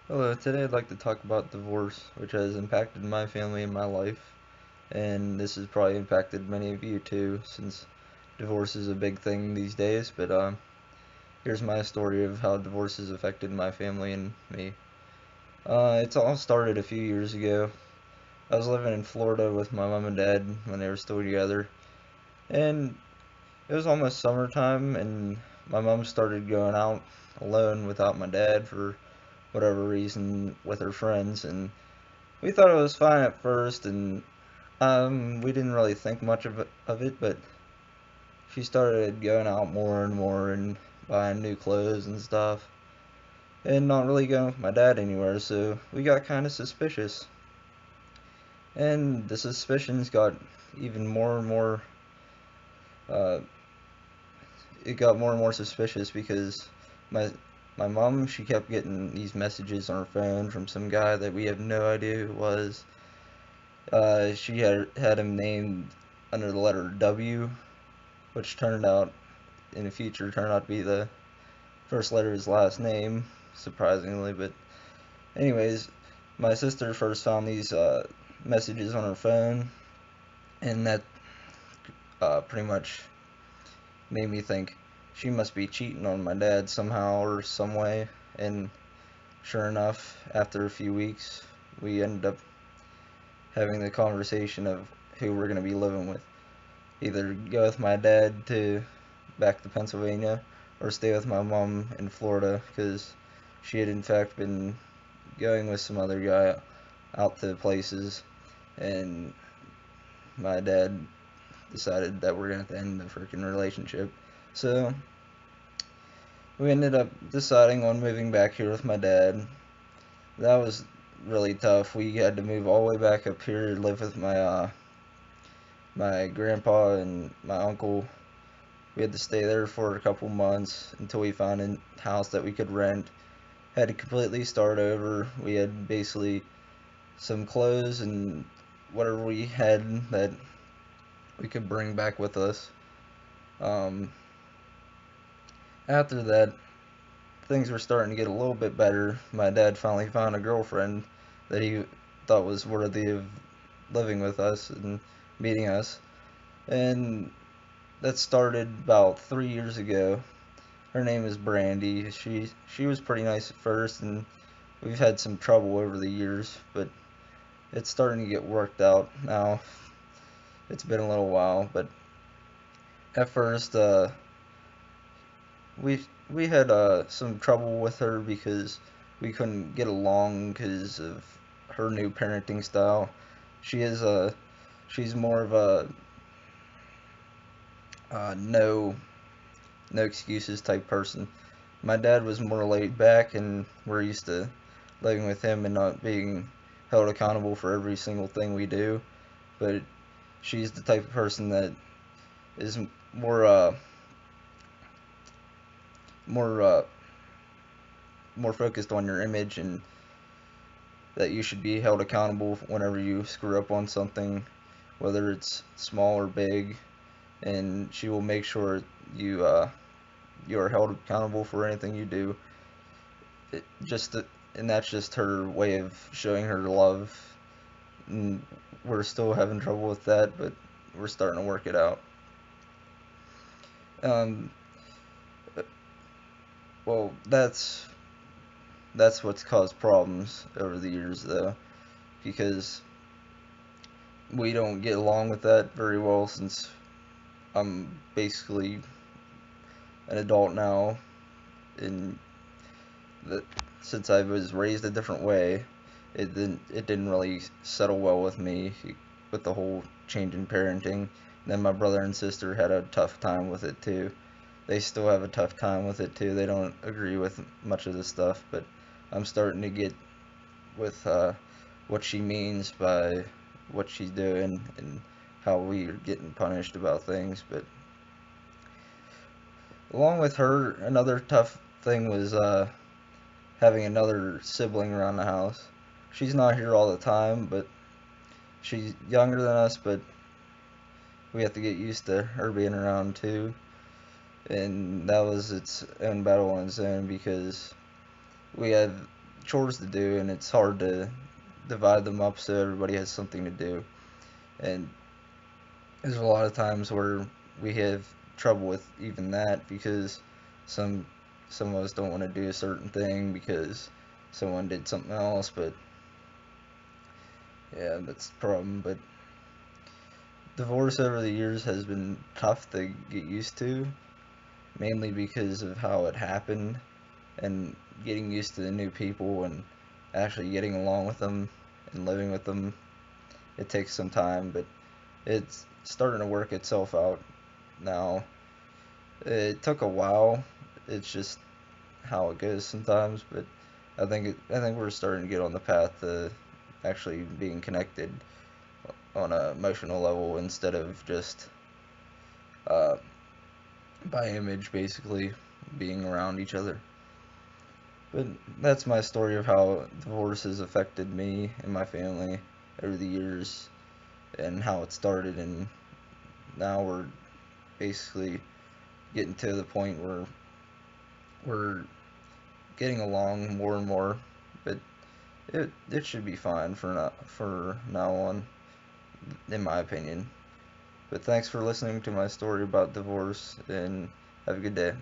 Hello, today I'd like to talk about divorce, which has impacted my family and my life, and this has probably impacted many of you too, since divorce is a big thing these days. But here's my story of how divorce has affected my family and me. It's all started a few years ago. I was living in Florida with my mom and dad when they were still together, and it was almost summertime, and my mom started going out alone without my dad for whatever reason with her friends, and we thought it was fine at first, and we didn't really think much of it, but she started going out more and more and buying new clothes and stuff, and not really going with my dad anywhere, so we got kind of suspicious. And the suspicions got even more and more, uh, it got more and more suspicious because my my mom, she kept getting these messages on her phone from some guy that we have no idea who it was. She had him named under the letter W, which in the future turned out to be the first letter of his last name, surprisingly. But anyways, my sister first found these messages on her phone, and that pretty much made me think she must be cheating on my dad somehow or some way. And sure enough, after a few weeks, we ended up having the conversation of who we're going to be living with. Either go with my dad to back to Pennsylvania or stay with my mom in Florida because she had in fact been going with some other guy out to places, and my dad decided that we're gonna have to end the freaking relationship. So we ended up deciding on moving back here with my dad. That was really tough. We had to move all the way back up here to live with my grandpa and my uncle. We had to stay there for a couple months until we found a house that we could rent. Had to completely start over. We had basically some clothes and whatever we had that we could bring back with us. Um, After that, things were starting to get a little bit better. My dad finally found a girlfriend that he thought was worthy of living with us and meeting us. And that started about 3 years ago. Her name is Brandy. She was pretty nice at first, and we've had some trouble over the years, but it's starting to get worked out now. It's been a little while, but at first, we had some trouble with her because we couldn't get along because of her new parenting style. She is a she's more of a no excuses type person. My dad was more laid back, and we're used to living with him and not being held accountable for every single thing we do. But she's the type of person that is more more more focused on your image and that you should be held accountable whenever you screw up on something, whether it's small or big, and she will make sure you are held accountable for anything you do. And that's just her way of showing her love. And we're still having trouble with that, but we're starting to work it out. Um, well, that's what's caused problems over the years, though, because we don't get along with that very well since I'm basically an adult now, and that since I was raised a different way, it didn't really settle well with me with the whole change in parenting. Then my brother and sister had a tough time with it too. They still have a tough time with it too. They don't agree with much of the stuff, but I'm starting to get with what she means by what she's doing and how we are getting punished about things. But along with her, another tough thing was having another sibling around the house. She's not here all the time, but she's younger than us, but we have to get used to her being around too. And that was its own battle on its own because we had chores to do, and it's hard to divide them up so everybody has something to do. And there's a lot of times where we have trouble with even that because some some of us don't want to do a certain thing because someone did something else. But yeah, that's the problem. But divorce over the years has been tough to get used to, mainly because of how it happened and getting used to the new people and actually getting along with them and living with them. It takes some time, but it's starting to work itself out now. It took a while. It's just how it goes sometimes, but I think we're starting to get on the path to actually being connected on a emotional level instead of just uh, by image, basically being around each other. But that's my story of how divorce has affected me and my family over the years and how it started, and now we're basically getting to the point where we're getting along more and more. But it should be fine for now on, in my opinion. But thanks for listening to my story about divorce, and have a good day.